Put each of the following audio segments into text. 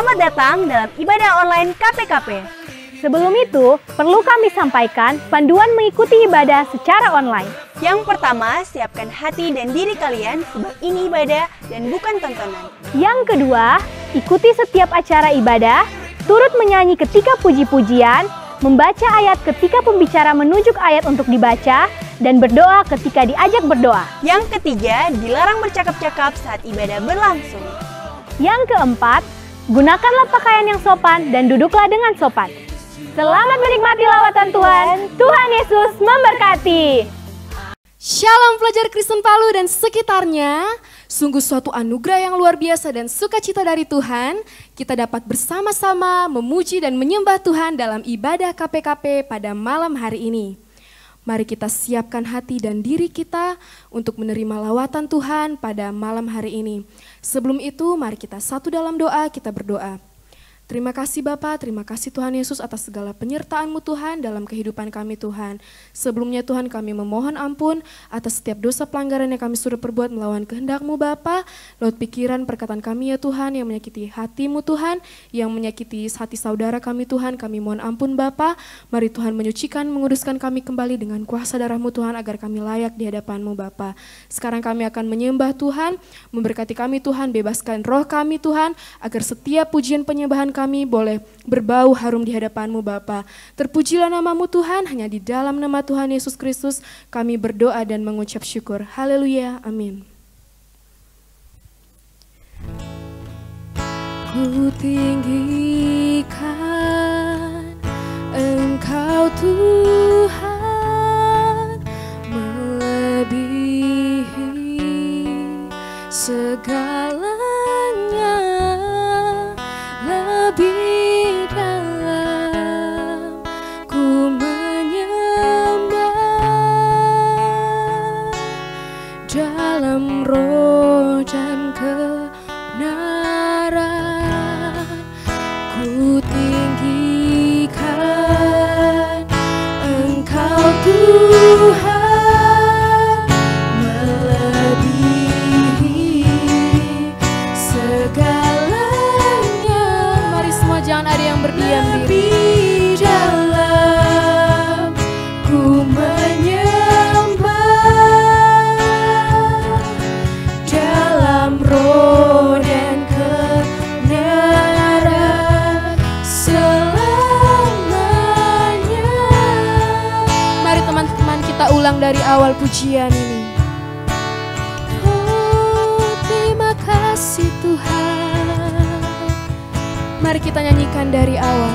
Selamat datang dalam ibadah online KPKP. Sebelum itu, perlu kami sampaikan panduan mengikuti ibadah secara online. Yang pertama, siapkan hati dan diri kalian sebab ini ibadah dan bukan tontonan. Yang kedua, ikuti setiap acara ibadah, turut menyanyi ketika puji-pujian, membaca ayat ketika pembicara menunjuk ayat untuk dibaca, dan berdoa ketika diajak berdoa. Yang ketiga, dilarang bercakap-cakap saat ibadah berlangsung. Yang keempat, gunakanlah pakaian yang sopan dan duduklah dengan sopan. Selamat menikmati lawatan Tuhan. Tuhan Yesus memberkati. Shalom pelajar Kristen Palu dan sekitarnya. Sungguh suatu anugerah yang luar biasa dan sukacita dari Tuhan. Kita dapat bersama-sama memuji dan menyembah Tuhan dalam ibadah KPKP pada malam hari ini. Mari kita siapkan hati dan diri kita untuk menerima lawatan Tuhan pada malam hari ini. Sebelum itu, mari kita satu dalam doa, kita berdoa. Terima kasih Bapa, terima kasih Tuhan Yesus atas segala penyertaan-Mu Tuhan dalam kehidupan kami Tuhan. Sebelumnya Tuhan kami memohon ampun atas setiap dosa pelanggaran yang kami sudah perbuat melawan kehendak-Mu Bapa. Lewat pikiran perkataan kami ya Tuhan yang menyakiti hati-Mu Tuhan, yang menyakiti hati saudara kami Tuhan, kami mohon ampun Bapa. Mari Tuhan menyucikan, menguduskan kami kembali dengan kuasa darah-Mu Tuhan agar kami layak di hadapan-Mu Bapa. Sekarang kami akan menyembah Tuhan, memberkati kami Tuhan, bebaskan roh kami Tuhan, agar setiap pujian penyembahan kami boleh berbau harum di hadapan-Mu Bapa. Terpujilah nama-Mu Tuhan, hanya di dalam nama Tuhan Yesus Kristus kami berdoa dan mengucap syukur. Haleluya, amin. Ku tinggikan Engkau Tuhan, melebihi segalanya, lebih dalam ku menyembah dalam roh dan kebenaran. Ku tinggikan Engkau Tuhan, melebihi segalanya. Mari semua jangan ada yang berdiam diri. Dalam ku menyembah dalam roh dan kebenaran selamanya. Mari teman-teman kita ulang dari awal pujian ini. Oh, terima kasih Tuhan. Mari kita nyanyikan dari awal.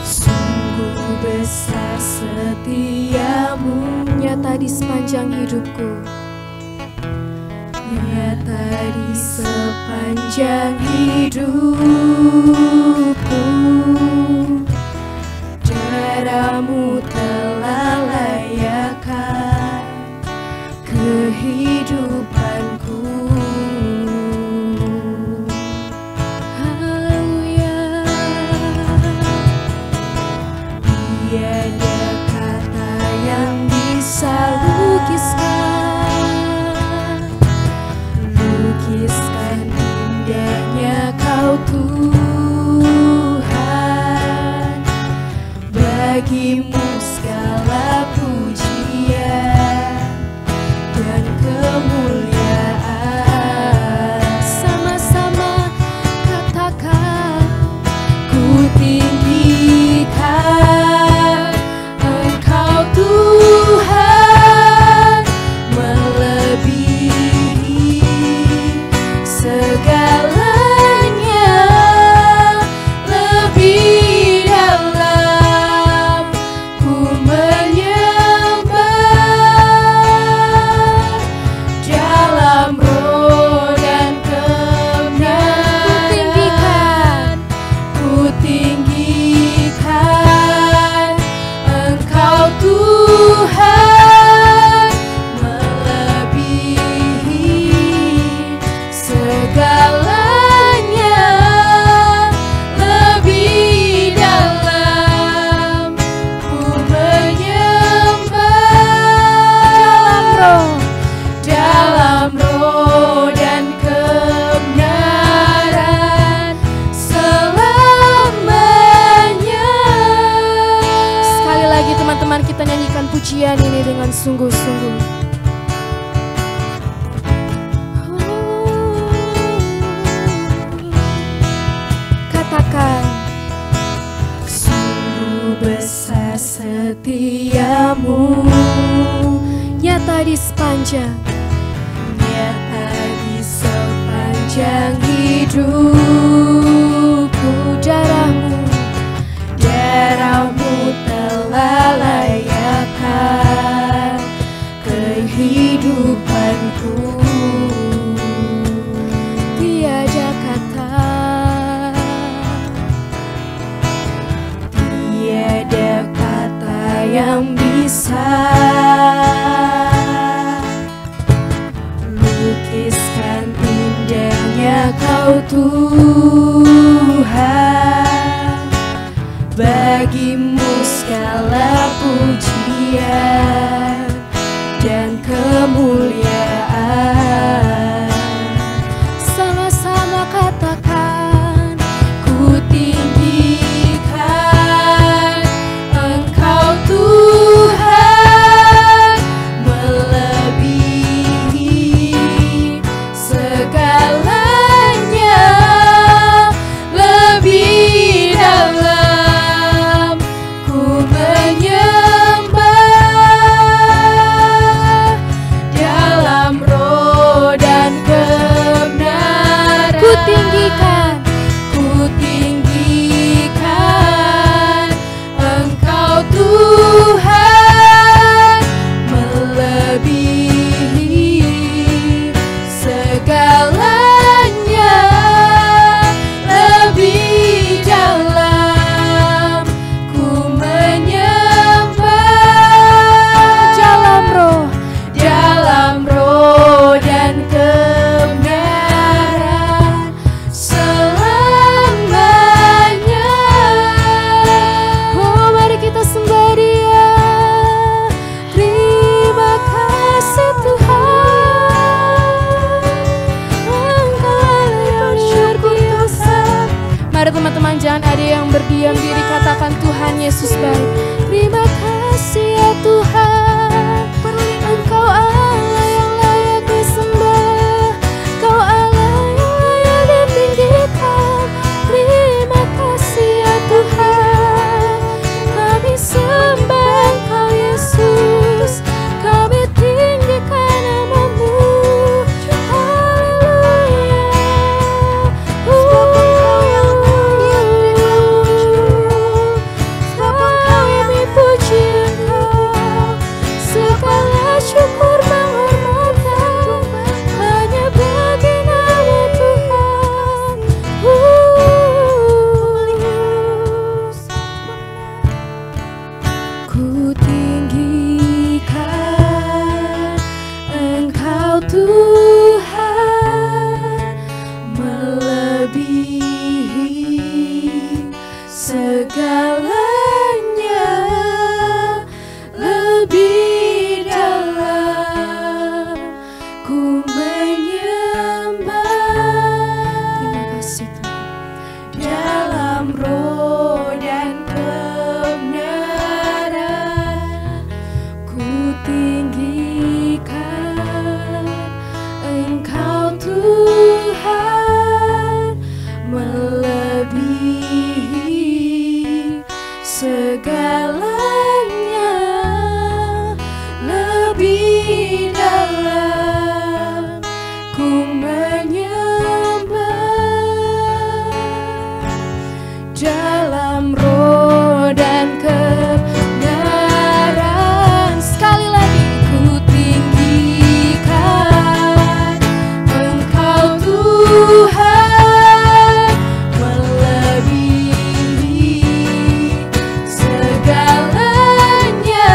Sungguh besar setiamu, nyata di sepanjang hidupku, nyata di sepanjang hidupku. Darah-Mu telah layakkan kehidupanku. Haleluya. Tiada kata yang bisa lukiskan indahnya Kau Tuhan. Bagimu segala pujian dan kemuliaan. Sama-sama katakan, ku tinggikan Engkau Tuhan, melebihi segalanya, lebih dalam ku menyembah dalam roh dan kebenaran. Ku tinggikan Engkau Tuhan, melebihi segalanya, lebih dalam ku menyembah dalam roh pujian ini dengan sungguh-sungguh. Katakan, sungguh besar setiamu, nyata di sepanjang hidupku. Darahmu telah layakkan kehidupanku. Tiada kata yang bisa lukiskan indahnya Kau Tuhan. Bagimu segala pujian dan kemuliaan. Sama-sama katakan, ku tinggikan Engkau Tuhan, melebihi segalanya, lebih dalam ku menyembah, dalam roh dan kebenaran. Ku tinggikan Engkau Tuhan, melebihi segalanya, lebih dalam ku menyembah, dalam roh dan kebenaran selamanya. Oh, mari kita sembah Dia. Terima kasih Tuhan, Engkau yang luar biasa. Mari teman-teman, jangan ada yang berdiam diri, katakan Tuhan Yesus baik. Terima kasih ya Tuhan, Engkau Allah yang layak disembah, Kau Allah yang layak ditinggikan. Terima kasih ya Tuhan, kami sembah Engkau Yesus, kami tinggikan nama-Mu. Haleluya. Sebab Engkau yang layak kami puji Engkau, segala syukur penghormatan hanya bagi nama Tuhan. Ku tinggikan Engkau Tuhan, melebihi segalanya, lebih dalam ku menyembah. Terima kasih Tuhan, dalam roh dan kebenaran ku tinggikan Engkau Tuhan, melebihi segalanya, lebih dalam ku menyembah, dalam roh dan kebenaran. Sekali lagi, ku tinggikan Engkau Tuhan, melebihi segalanya,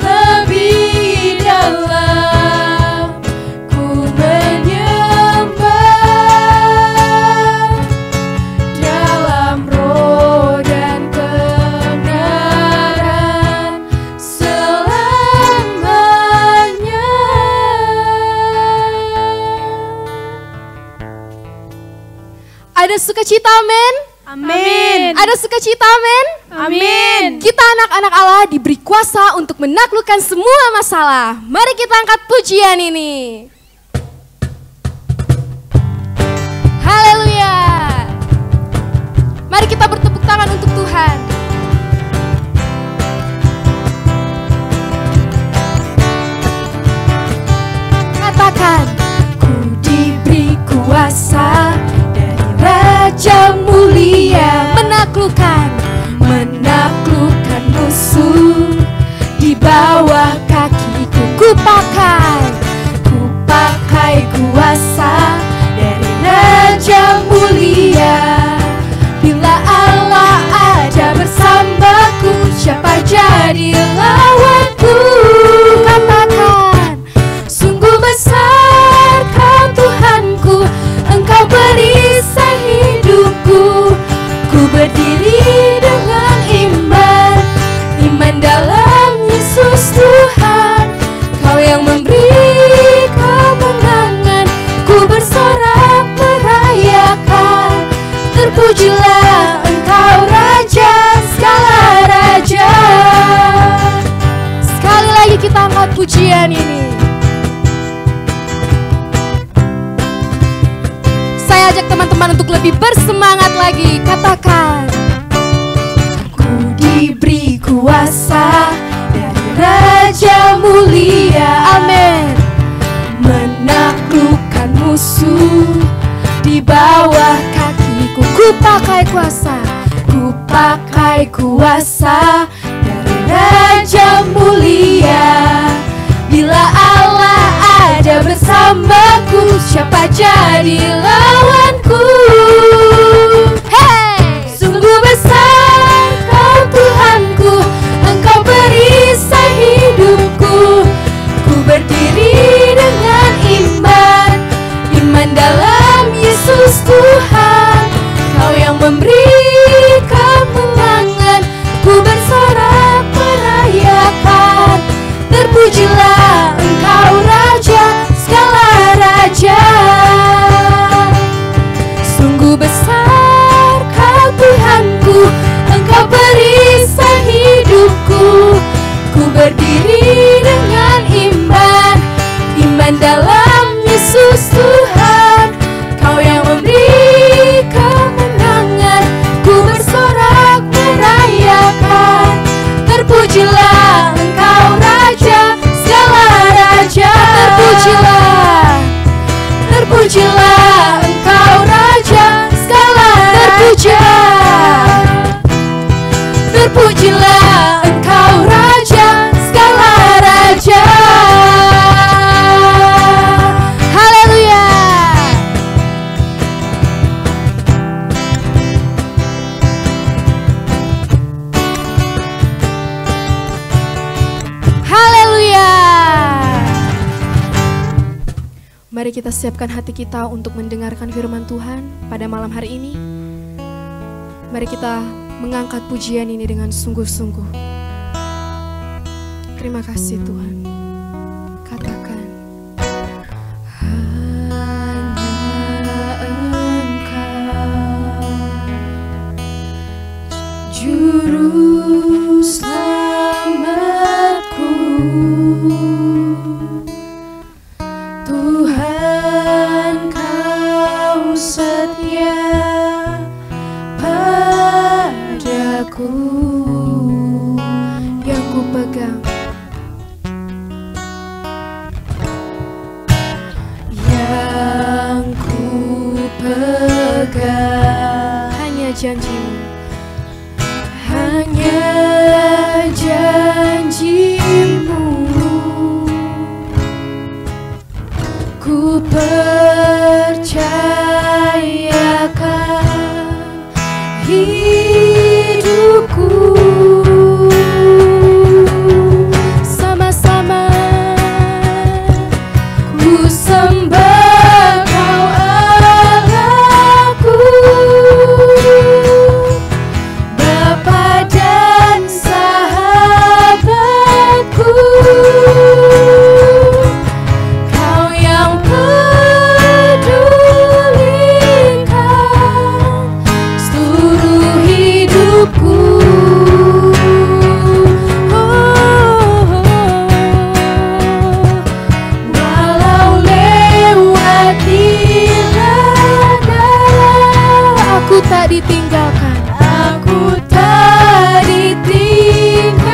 lebih dalam ku menyembah, dalam roh dan kebenaran selamanya. Ada sukacita, amin? Amin. Ada sukacita, amin? Amin. Kita anak-anak Allah diberi kuasa untuk menaklukkan semua masalah. Mari kita angkat pujian ini. Haleluya. Mari kita bertepuk tangan untuk Tuhan. Katakan, ku diberi kuasa dari Raja mulia, menaklukkan musuh di bawah kakiku. Ku pakai kuasa dari Raja mulia. Bila Allah ada bersamaku, siapa jadi lawanku? Katakan, sungguh besar Kau Tuhanku, Engkau perisai hidupku. Ku berdiri dengan iman dalam Yesus Tuhan. Kau yang memberi kemenangan, ku bersorak merayakan. Terpujilah Engkau Raja segala raja. Sekali lagi kita angkat pujian ini. Saya ajak teman-teman untuk lebih bersemangat lagi. Katakan, ku diberi kuasa dari Raja mulia. Amin. Menaklukkan musuh di bawah kakiku. Ku pakai kuasa dari Raja mulia. Bila Allah ada bersamaku, siapa jadi lawanku? Hey! Sungguh besar Kau Tuhanku, Engkau perisai hidupku. Ku berdiri dengan iman dalam Yesus Tuhan. Kau yang memberi kemenangan, ku bersorak merayakan. Terpujilah Engkau Raja segala raja. Sungguh besar Kau Tuhanku, Engkau perisai hidupku. Ku berdiri dengan iman dalam Yesus Tuhan. Kau yang memberi kemenangan, ku bersorak merayakan. Terpujilah Engkau Raja segala raja. Terpujilah Engkau Raja segala raja. Terpujilah Engkau Raja segala raja. Haleluya. Haleluya. Mari kita siapkan hati kita untuk mendengarkan firman Tuhan pada malam hari ini. Mari kita mengangkat pujian ini dengan sungguh-sungguh. Terima kasih Tuhan. Katakan, hanya Engkau juru selamatku. Tuhan Kau setia padaku. Yang ku pegang, yang ku pegang, hanya janji-Mu, hanya janji-Mu. Ku percayakan hidupku. Sama-sama ku sembah Kau Allahku, Bapa dan sahabatku. Kau yang pedulikan seluruh ditinggalkan. Aku tak ditinggalkan.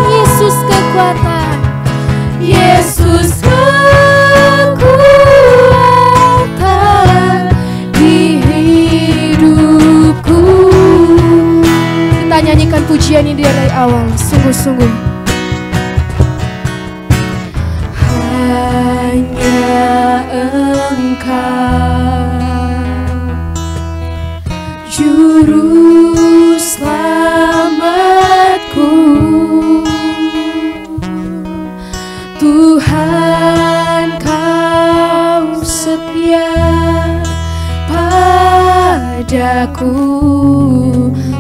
Yesus kekuatan, Yesus kekuatan di hidupku. Kita nyanyikan pujian ini dari awal, sungguh-sungguh. Hanya Engkau Juru selamatku, Tuhan Kau setia padaku.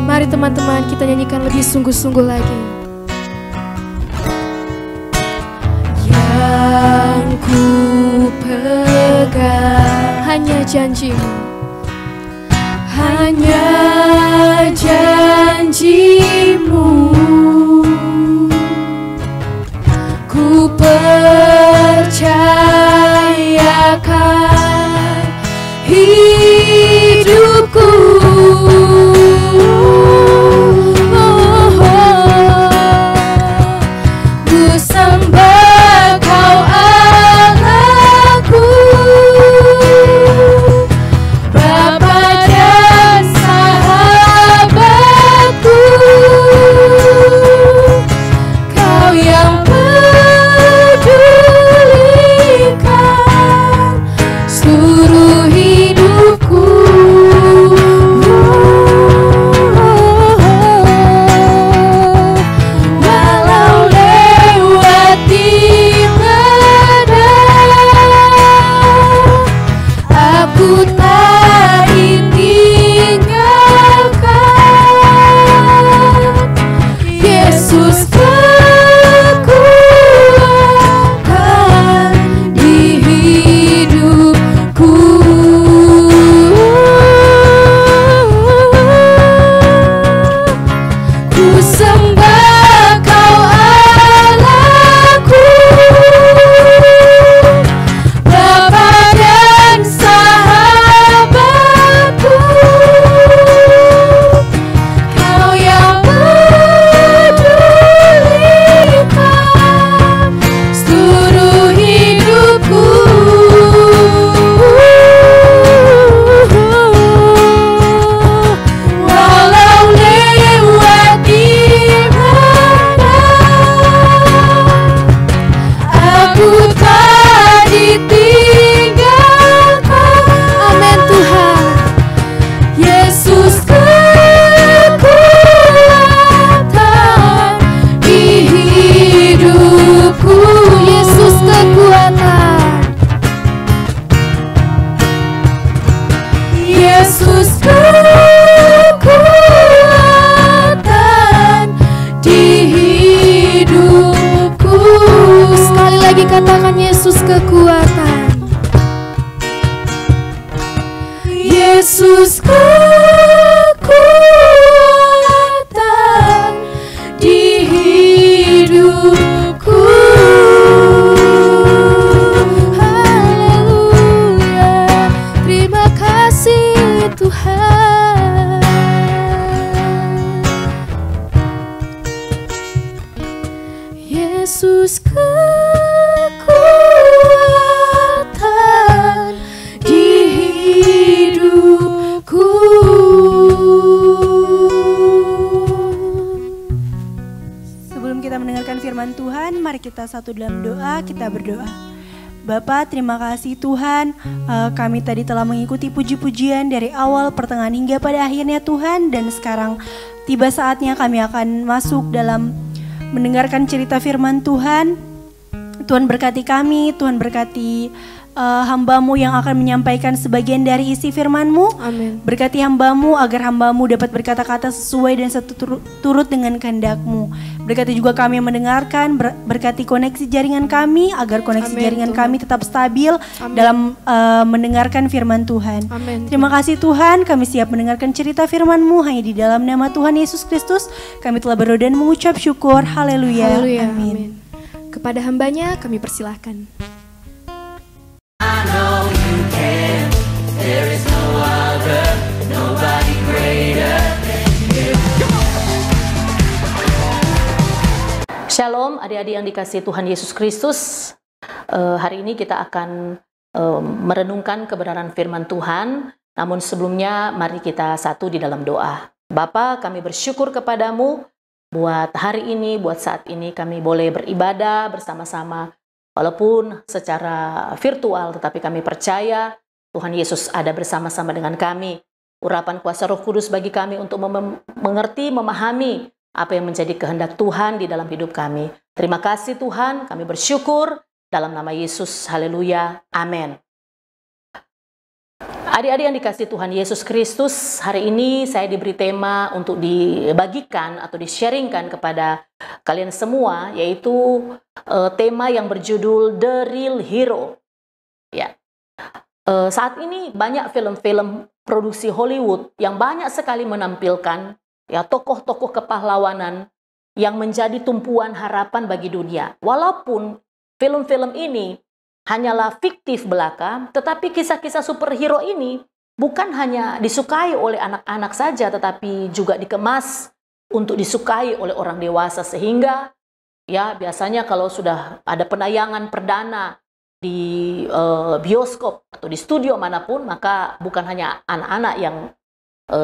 Mari teman-teman kita nyanyikan lebih sungguh-sungguh lagi. Yang ku pegang hanya janji-Mu, hanya janji-Mu. Ku percayakan hidupku. Ku sembah Kau Allahku, Bapa dan sahabatku. Kau yang pedulikan seluruh hidupku. Walau lewat di mana, aku tak ditinggalkan. Yesus kekuatan di hidupku. Ku sembah Kau Allahku, Bapa dan sahabatku. Kau yang pedulikan seluruh hidupku. Walau lewat di mana, aku tak ditinggalkan. Amin Tuhan. Yesus kekuatan di hidupku. Yesus kekuatan, Yesus kekuatan di hidupku. Sekali lagi katakan Yesus kekuatan, Yesus kekuatan di hidupku. Haleluya, terima kasih Tuhan. Yesus kekuatan di hidupku. Sebelum kita mendengarkan firman Tuhan, mari kita satu dalam doa, kita berdoa. Bapa, terima kasih Tuhan, kami tadi telah mengikuti puji-pujian dari awal, pertengahan hingga pada akhirnya Tuhan. Dan sekarang tiba saatnya kami akan masuk dalam mendengarkan cerita firman Tuhan. Tuhan berkati kami, Tuhan berkati hamba-Mu yang akan menyampaikan sebagian dari isi firman-Mu. Amin. Berkati hamba-Mu agar hamba-Mu dapat berkata-kata sesuai dan seturut dengan kehendak-Mu. Berkati juga kami yang mendengarkan, berkati koneksi jaringan kami agar koneksi jaringan kami tetap stabil dalam mendengarkan firman Tuhan. Amin. Terima kasih Tuhan, kami siap mendengarkan cerita firman-Mu hanya di dalam nama Tuhan Yesus Kristus. Kami telah berdoa dan mengucap syukur. Haleluya. Haleluya. Amin. Kepada hambanya kami persilahkan. I know you can. There is no other, no Shalom adik-adik yang dikasihi Tuhan Yesus Kristus. Hari ini kita akan merenungkan kebenaran firman Tuhan. Namun sebelumnya mari kita satu di dalam doa. Bapa, kami bersyukur kepadamu buat hari ini, buat saat ini kami boleh beribadah bersama-sama. Walaupun secara virtual, tetapi kami percaya Tuhan Yesus ada bersama-sama dengan kami. Urapan kuasa Roh Kudus bagi kami untuk mengerti, memahami apa yang menjadi kehendak Tuhan di dalam hidup kami. Terima kasih Tuhan, kami bersyukur dalam nama Yesus. Haleluya. Amin. Adik-adik yang dikasihi Tuhan Yesus Kristus, hari ini saya diberi tema untuk dibagikan atau di-sharingkan kepada kalian semua, yaitu tema yang berjudul The Real Hero. Ya. Saat ini banyak film-film produksi Hollywood yang banyak sekali menampilkan tokoh-tokoh kepahlawanan yang menjadi tumpuan harapan bagi dunia. Walaupun film-film ini hanyalah fiktif belaka, tetapi kisah-kisah superhero ini bukan hanya disukai oleh anak-anak saja, tetapi juga dikemas untuk disukai oleh orang dewasa. Sehingga biasanya kalau sudah ada penayangan perdana di bioskop atau di studio manapun, maka bukan hanya anak-anak yang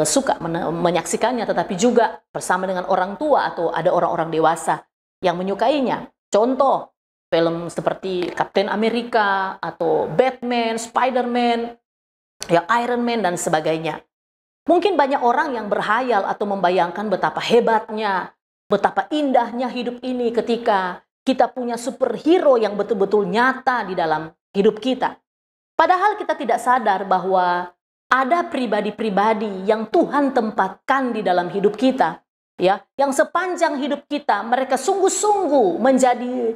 suka menyaksikannya, tetapi juga bersama dengan orang tua atau ada orang-orang dewasa yang menyukainya. Contoh, film seperti Captain America atau Batman, Spider-Man, Iron Man dan sebagainya. Mungkin banyak orang yang berhayal atau membayangkan betapa hebatnya, betapa indahnya hidup ini ketika kita punya superhero yang betul-betul nyata di dalam hidup kita. Padahal kita tidak sadar bahwa ada pribadi-pribadi yang Tuhan tempatkan di dalam hidup kita, yang sepanjang hidup kita mereka sungguh-sungguh menjadi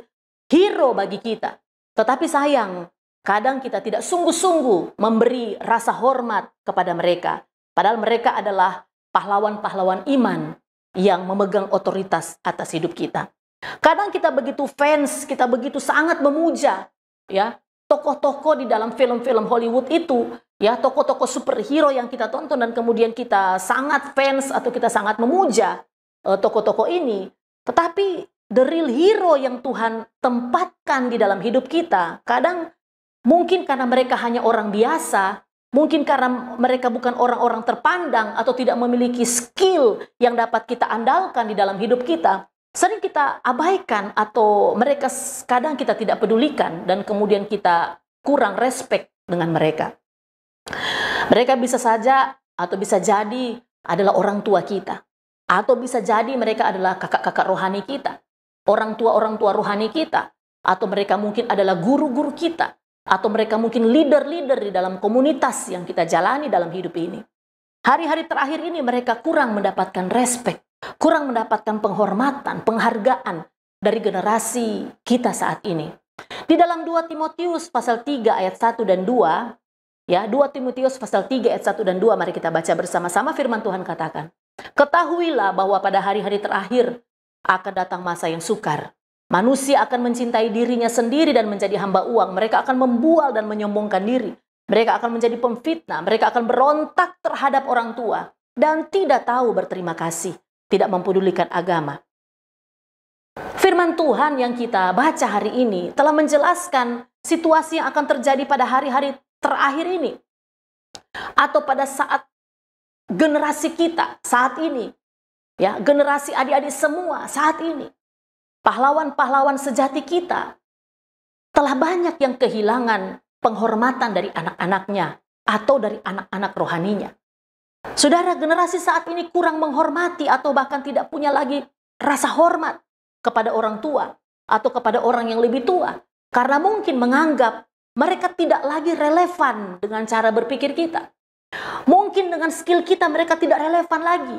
hero bagi kita. Tetapi sayang, kadang kita tidak sungguh-sungguh memberi rasa hormat kepada mereka. Padahal mereka adalah pahlawan-pahlawan iman yang memegang otoritas atas hidup kita. Kadang kita begitu fans, kita begitu sangat memuja, tokoh-tokoh di dalam film-film Hollywood itu, tokoh-tokoh superhero yang kita tonton dan kemudian kita sangat fans atau kita sangat memuja tokoh-tokoh ini. Tetapi the real hero yang Tuhan tempatkan di dalam hidup kita, kadang mungkin karena mereka hanya orang biasa, mungkin karena mereka bukan orang-orang terpandang atau tidak memiliki skill yang dapat kita andalkan di dalam hidup kita, sering kita abaikan atau mereka kadang kita tidak pedulikan dan kemudian kita kurang respect dengan mereka. Mereka bisa saja atau bisa jadi adalah orang tua kita. Atau bisa jadi mereka adalah kakak-kakak rohani kita. Orang tua rohani kita. Atau mereka mungkin adalah guru-guru kita. Atau mereka mungkin leader-leader di dalam komunitas yang kita jalani dalam hidup ini. Hari-hari terakhir ini mereka kurang mendapatkan respect. Kurang mendapatkan penghormatan, penghargaan dari generasi kita saat ini. Di dalam 2 Timotius pasal 3 ayat 1 dan 2, 2 Timotius pasal 3 ayat 1 dan 2, mari kita baca bersama-sama firman Tuhan katakan. Ketahuilah bahwa pada hari-hari terakhir akan datang masa yang sukar. Manusia akan mencintai dirinya sendiri dan menjadi hamba uang. Mereka akan membual dan menyombongkan diri. Mereka akan menjadi pemfitnah. Mereka akan berontak terhadap orang tua dan tidak tahu berterima kasih. Tidak mempedulikan agama. Firman Tuhan yang kita baca hari ini telah menjelaskan situasi yang akan terjadi pada hari-hari terakhir ini. Atau pada saat generasi kita saat ini. Generasi adik-adik semua saat ini. Pahlawan-pahlawan sejati kita telah banyak yang kehilangan penghormatan dari anak-anaknya atau dari anak-anak rohaninya. Saudara, generasi saat ini kurang menghormati atau bahkan tidak punya lagi rasa hormat kepada orang tua atau kepada orang yang lebih tua. Karena mungkin menganggap mereka tidak lagi relevan dengan cara berpikir kita. Mungkin dengan skill kita mereka tidak relevan lagi.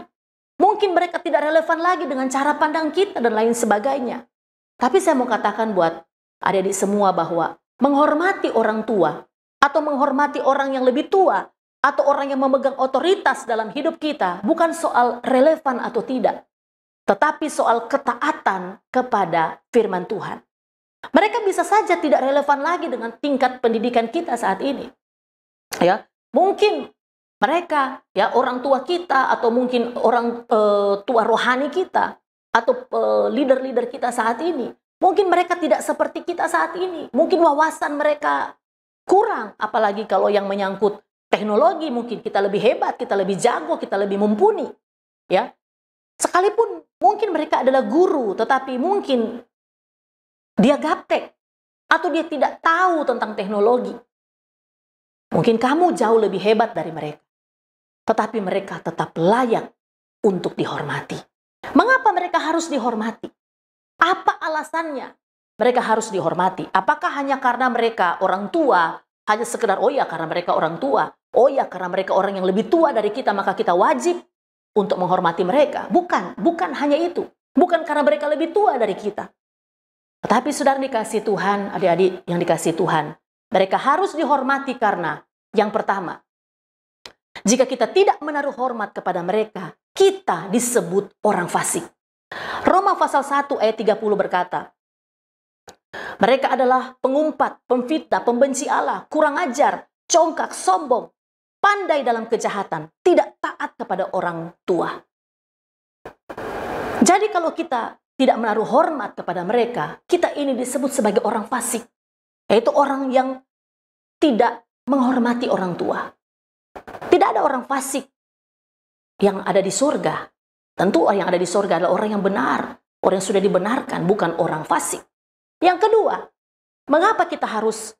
Mungkin mereka tidak relevan lagi dengan cara pandang kita dan lain sebagainya. Tapi saya mau katakan buat adik-adik semua bahwa menghormati orang tua atau menghormati orang yang lebih tua atau orang yang memegang otoritas dalam hidup kita bukan soal relevan atau tidak, tetapi soal ketaatan kepada firman Tuhan. Mereka bisa saja tidak relevan lagi dengan tingkat pendidikan kita saat ini. Mungkin mereka orang tua kita atau mungkin orang tua rohani kita atau leader-leader kita saat ini. Mungkin mereka tidak seperti kita saat ini. Mungkin wawasan mereka kurang, apalagi kalau yang menyangkut teknologi. Mungkin kita lebih hebat, kita lebih jago, kita lebih mumpuni. Ya, sekalipun mungkin mereka adalah guru, tetapi mungkin dia gaptek atau dia tidak tahu tentang teknologi. Mungkin kamu jauh lebih hebat dari mereka, tetapi mereka tetap layak untuk dihormati. Mengapa mereka harus dihormati? Apa alasannya mereka harus dihormati? Apakah hanya karena mereka orang tua, hanya sekedar, oh ya karena mereka orang tua, oh ya karena mereka orang yang lebih tua dari kita, maka kita wajib untuk menghormati mereka? Bukan hanya itu. Bukan karena mereka lebih tua dari kita. Tetapi saudara dikasih Tuhan, adik-adik yang dikasih Tuhan, mereka harus dihormati karena yang pertama, jika kita tidak menaruh hormat kepada mereka, kita disebut orang fasik. Roma pasal 1 ayat 30 berkata, mereka adalah pengumpat, pemfitnah, pembenci Allah, kurang ajar, congkak, sombong, pandai dalam kejahatan, tidak taat kepada orang tua. Jadi kalau kita tidak menaruh hormat kepada mereka, kita ini disebut sebagai orang fasik, yaitu orang yang tidak menghormati orang tua. Tidak ada orang fasik yang ada di surga. Tentu orang yang ada di surga adalah orang yang benar, orang yang sudah dibenarkan, bukan orang fasik. Yang kedua, mengapa kita harus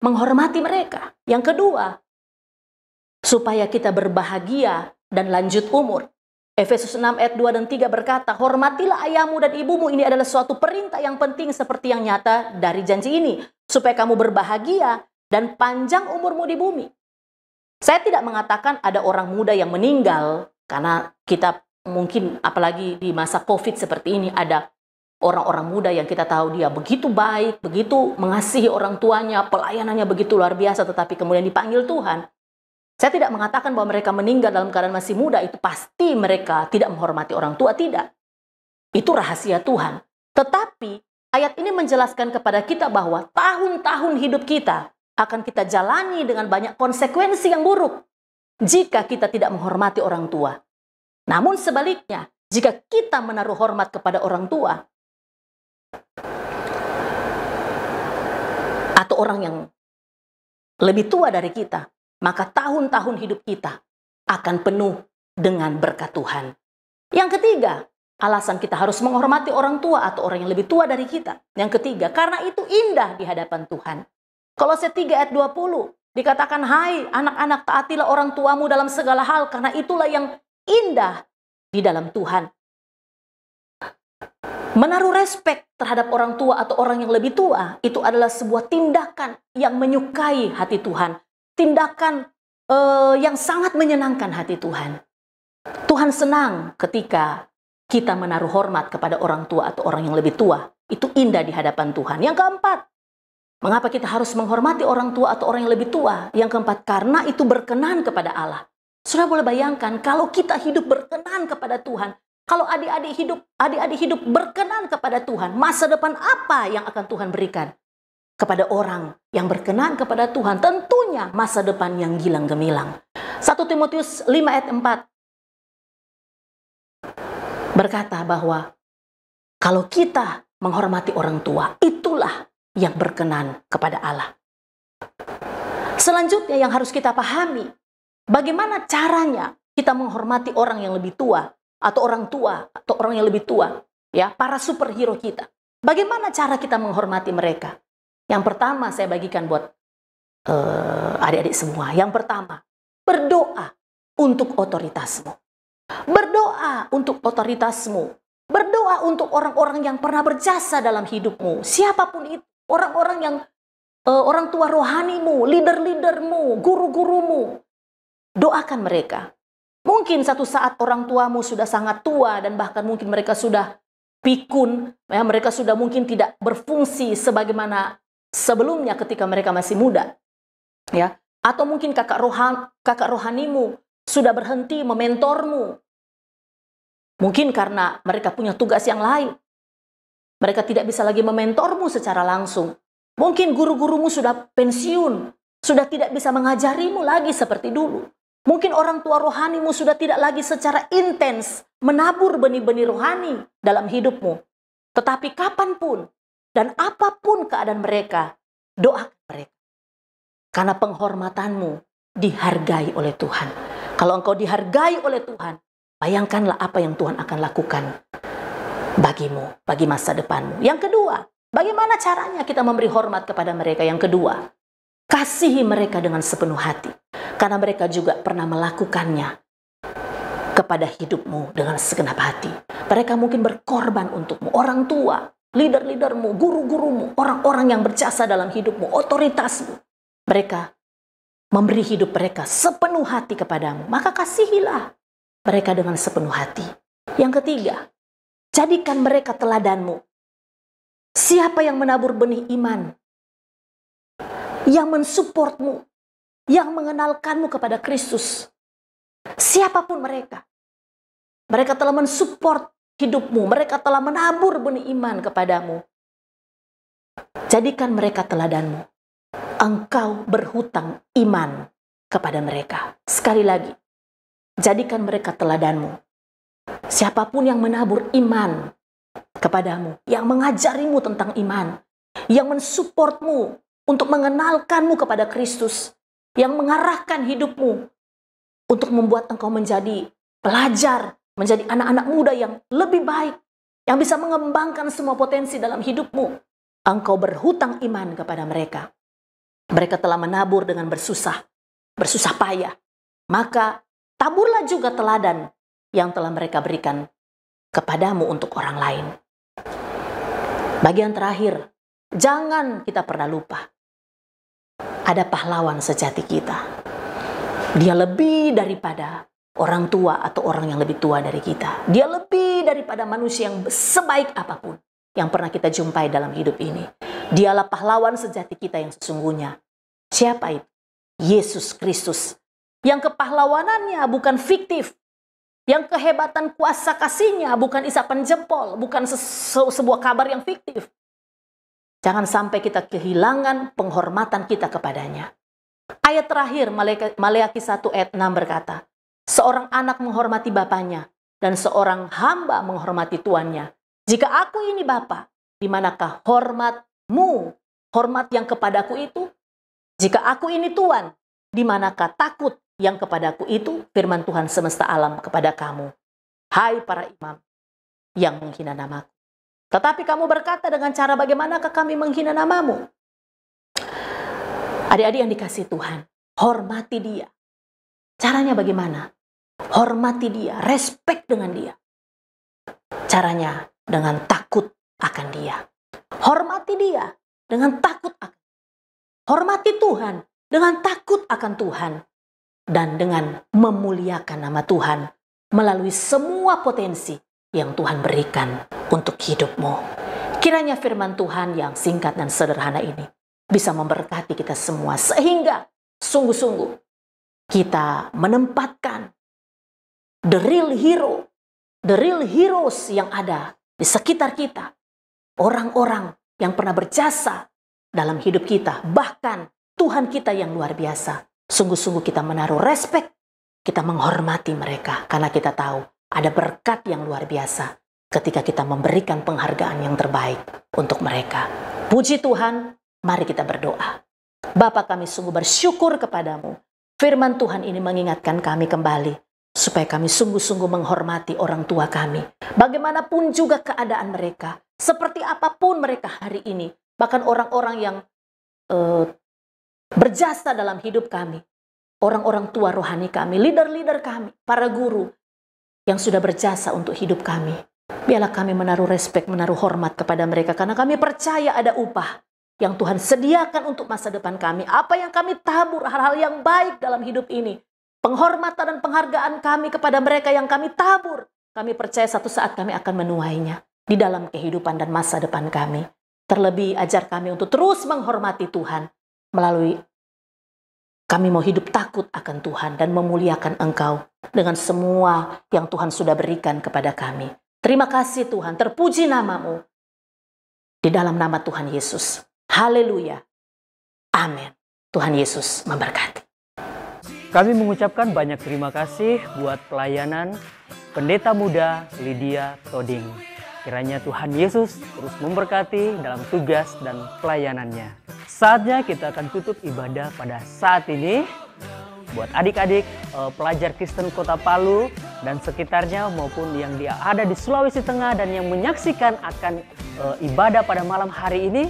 menghormati mereka? Yang kedua, supaya kita berbahagia dan lanjut umur. Efesus 6 ayat 2 dan 3 berkata, hormatilah ayahmu dan ibumu, ini adalah suatu perintah yang penting seperti yang nyata dari janji ini, supaya kamu berbahagia dan panjang umurmu di bumi. Saya tidak mengatakan ada orang muda yang meninggal, karena kita mungkin apalagi di masa COVID seperti ini, ada orang-orang muda yang kita tahu dia begitu baik, begitu mengasihi orang tuanya, pelayanannya begitu luar biasa, tetapi kemudian dipanggil Tuhan. Saya tidak mengatakan bahwa mereka meninggal dalam keadaan masih muda, itu pasti mereka tidak menghormati orang tua, tidak. Itu rahasia Tuhan. Tetapi ayat ini menjelaskan kepada kita bahwa tahun-tahun hidup kita akan kita jalani dengan banyak konsekuensi yang buruk jika kita tidak menghormati orang tua. Namun sebaliknya, jika kita menaruh hormat kepada orang tua atau orang yang lebih tua dari kita, maka tahun-tahun hidup kita akan penuh dengan berkat Tuhan. Yang ketiga, alasan kita harus menghormati orang tua atau orang yang lebih tua dari kita. Yang ketiga, karena itu indah di hadapan Tuhan. Kolose 3 ayat 20 dikatakan, hai anak-anak, taatilah orang tuamu dalam segala hal, karena itulah yang indah di dalam Tuhan. Menaruh respek terhadap orang tua atau orang yang lebih tua, itu adalah sebuah tindakan yang menyukai hati Tuhan. Tindakan yang sangat menyenangkan hati Tuhan. Tuhan senang ketika kita menaruh hormat kepada orang tua atau orang yang lebih tua. Itu indah di hadapan Tuhan. Yang keempat, mengapa kita harus menghormati orang tua atau orang yang lebih tua? Yang keempat, karena itu berkenan kepada Allah. Sudah boleh bayangkan kalau kita hidup berkenan kepada Tuhan, kalau adik-adik hidup berkenan kepada Tuhan, masa depan apa yang akan Tuhan berikan kepada orang yang berkenan kepada Tuhan? Tentunya masa depan yang gilang gemilang. 1 Timotius 5 ayat 4 berkata bahwa kalau kita menghormati orang tua, itulah yang berkenan kepada Allah. Selanjutnya yang harus kita pahami, bagaimana caranya kita menghormati orang yang lebih tua atau orang tua atau orang yang lebih tua, ya, para superhero kita. Bagaimana cara kita menghormati mereka? Yang pertama saya bagikan buat adik-adik semua. Yang pertama, berdoa untuk otoritasmu. Berdoa untuk otoritasmu. Berdoa untuk orang-orang yang pernah berjasa dalam hidupmu. Siapapun itu, orang-orang yang orang tua rohanimu, leader-leadermu, guru-gurumu. Doakan mereka. Mungkin satu saat orang tuamu sudah sangat tua dan bahkan mungkin mereka sudah pikun, ya, mereka sudah mungkin tidak berfungsi sebagaimana sebelumnya ketika mereka masih muda, ya. Atau mungkin kakak rohanimu sudah berhenti mementormu. Mungkin karena mereka punya tugas yang lain. Mereka tidak bisa lagi mementormu secara langsung. Mungkin guru-gurumu sudah pensiun, sudah tidak bisa mengajarimu lagi seperti dulu. Mungkin orang tua rohanimu sudah tidak lagi secara intens menabur benih-benih rohani dalam hidupmu. Tetapi kapanpun dan apapun keadaan mereka, doakan mereka. Karena penghormatanmu dihargai oleh Tuhan. Kalau engkau dihargai oleh Tuhan, bayangkanlah apa yang Tuhan akan lakukan bagimu, bagi masa depanmu. Yang kedua, bagaimana caranya kita memberi hormat kepada mereka? Yang kedua, kasihi mereka dengan sepenuh hati. Karena mereka juga pernah melakukannya kepada hidupmu dengan segenap hati. Mereka mungkin berkorban untukmu, orang tua, leader-leadermu, guru-gurumu, orang-orang yang berjasa dalam hidupmu, otoritasmu. Mereka memberi hidup mereka sepenuh hati kepadamu. Maka kasihilah mereka dengan sepenuh hati. Yang ketiga, jadikan mereka teladanmu. Siapa yang menabur benih iman, yang mensupportmu, yang mengenalkanmu kepada Kristus, siapapun mereka, mereka telah mensupport hidupmu, mereka telah menabur benih iman kepadamu. Jadikan mereka teladanmu. Engkau berhutang iman kepada mereka. Sekali lagi, jadikan mereka teladanmu. Siapapun yang menabur iman kepadamu, yang mengajarimu tentang iman, yang mensupportmu untuk mengenalkanmu kepada Kristus, yang mengarahkan hidupmu untuk membuat engkau menjadi pelajar, menjadi anak-anak muda yang lebih baik, yang bisa mengembangkan semua potensi dalam hidupmu. Engkau berhutang iman kepada mereka. Mereka telah menabur dengan bersusah payah. Maka taburlah juga teladan yang telah mereka berikan kepadamu untuk orang lain. Bagian terakhir, jangan kita pernah lupa. Ada pahlawan sejati kita. Dia lebih daripada orang tua atau orang yang lebih tua dari kita. Dia lebih daripada manusia yang sebaik apapun yang pernah kita jumpai dalam hidup ini. Dialah pahlawan sejati kita yang sesungguhnya. Siapa itu? Yesus Kristus. Yang kepahlawanannya bukan fiktif. Yang kehebatan kuasa kasihnya bukan isapan jempol, bukan sebuah kabar yang fiktif. Jangan sampai kita kehilangan penghormatan kita kepadanya. Ayat terakhir, Maleakhi 1 ayat 6 berkata, seorang anak menghormati bapaknya, dan seorang hamba menghormati tuannya. Jika aku ini bapa, di manakah hormatmu? Hormat yang kepadaku itu? Jika aku ini tuan, di manakah takut yang kepadaku itu? Firman Tuhan semesta alam kepada kamu. Hai para imam yang menghina namaku. Tetapi kamu berkata dengan cara bagaimanakah kami menghina namamu? Adik-adik yang dikasihi Tuhan, hormati dia. Caranya bagaimana? Hormati dia, respect dengan dia. Caranya dengan takut akan dia. Hormati dia dengan takut akan. Hormati Tuhan dengan takut akan Tuhan. Dan dengan memuliakan nama Tuhan melalui semua potensi yang Tuhan berikan untuk hidupmu. Kiranya firman Tuhan yang singkat dan sederhana ini bisa memberkati kita semua sehingga sungguh-sungguh kita menempatkan the real hero, the real heroes yang ada di sekitar kita. Orang-orang yang pernah berjasa dalam hidup kita, bahkan Tuhan kita yang luar biasa. Sungguh-sungguh kita menaruh respect, kita menghormati mereka karena kita tahu ada berkat yang luar biasa ketika kita memberikan penghargaan yang terbaik untuk mereka. Puji Tuhan, mari kita berdoa. Bapa, kami sungguh bersyukur kepadamu. Firman Tuhan ini mengingatkan kami kembali supaya kami sungguh-sungguh menghormati orang tua kami. Bagaimanapun juga keadaan mereka, seperti apapun mereka hari ini, bahkan orang-orang yang berjasa dalam hidup kami, orang-orang tua rohani kami, leader-leader kami, para guru yang sudah berjasa untuk hidup kami. Biarlah kami menaruh respek, menaruh hormat kepada mereka karena kami percaya ada upah yang Tuhan sediakan untuk masa depan kami. Apa yang kami tabur, hal-hal yang baik dalam hidup ini, penghormatan dan penghargaan kami kepada mereka yang kami tabur, kami percaya satu saat kami akan menuainya di dalam kehidupan dan masa depan kami. Terlebih ajar kami untuk terus menghormati Tuhan melalui kami mau hidup takut akan Tuhan dan memuliakan Engkau dengan semua yang Tuhan sudah berikan kepada kami. Terima kasih Tuhan, terpuji namamu di dalam nama Tuhan Yesus. Haleluya. Amin. Tuhan Yesus memberkati. Kami mengucapkan banyak terima kasih buat pelayanan Pendeta Muda Lydia Toding. Kiranya Tuhan Yesus terus memberkati dalam tugas dan pelayanannya. Saatnya kita akan tutup ibadah pada saat ini. Buat adik-adik pelajar Kristen Kota Palu dan sekitarnya maupun yang ada di Sulawesi Tengah dan yang menyaksikan akan ibadah pada malam hari ini,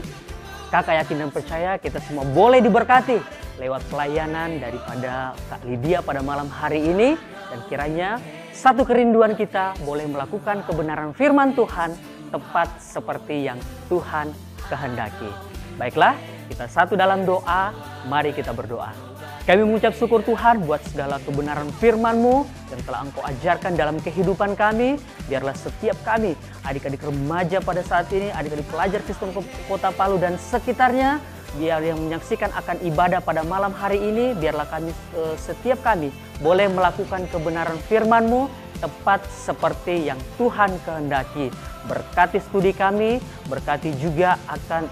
kakak yakin dan percaya kita semua boleh diberkati lewat pelayanan daripada Kak Lydia pada malam hari ini. Dan kiranya satu kerinduan kita boleh melakukan kebenaran firman Tuhan tepat seperti yang Tuhan kehendaki. Baiklah, kita satu dalam doa, mari kita berdoa. Kami mengucap syukur Tuhan buat segala kebenaran firman-Mu yang telah Engkau ajarkan dalam kehidupan kami. Biarlah setiap kami, adik-adik remaja pada saat ini, adik-adik pelajar Kristen Kota Palu dan sekitarnya, biar yang menyaksikan akan ibadah pada malam hari ini, biarlah kami setiap kami boleh melakukan kebenaran firman-Mu tepat seperti yang Tuhan kehendaki. Berkati studi kami, berkati juga akan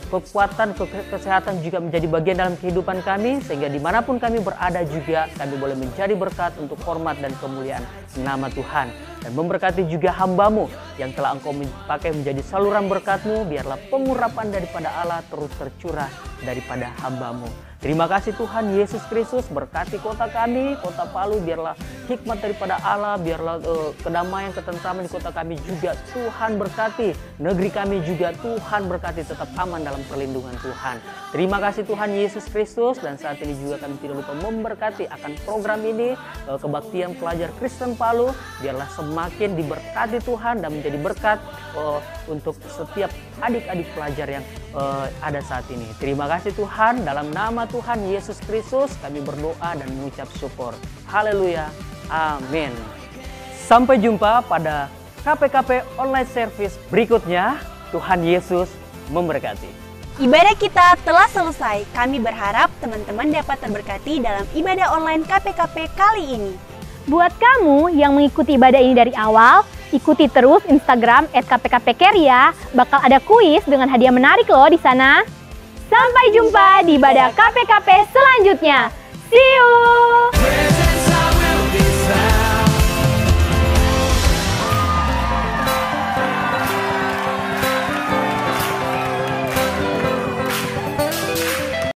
kekuatan, kesehatan juga menjadi bagian dalam kehidupan kami, sehingga dimanapun kami berada juga kami boleh menjadi berkat untuk hormat dan kemuliaan nama Tuhan. Dan memberkati juga hamba-Mu yang telah Engkau pakai menjadi saluran berkat-Mu, biarlah pengurapan daripada Allah terus tercurah daripada hamba-Mu. Terima kasih Tuhan Yesus Kristus, berkati kota kami, Kota Palu, biarlah hikmat daripada Allah, biarlah kedamaian, ketentraman di kota kami juga Tuhan berkati. Negeri kami juga Tuhan berkati, tetap aman dalam perlindungan Tuhan. Terima kasih Tuhan Yesus Kristus, dan saat ini juga kami tidak lupa memberkati akan program ini, kebaktian pelajar Kristen Palu, biarlah semakin diberkati Tuhan dan menjadi berkat untuk setiap adik-adik pelajar yang ada saat ini. Terima kasih Tuhan, dalam nama Tuhan Yesus Kristus kami berdoa dan mengucap syukur. Haleluya. Amin. Sampai jumpa pada KPKP online service berikutnya. Tuhan Yesus memberkati. Ibadah kita telah selesai. Kami berharap teman-teman dapat terberkati dalam ibadah online KPKP kali ini. Buat kamu yang mengikuti ibadah ini dari awal, ikuti terus Instagram @kpkpcare ya. Bakal ada kuis dengan hadiah menarik loh di sana. Sampai jumpa di ibadah KPKP selanjutnya. See you!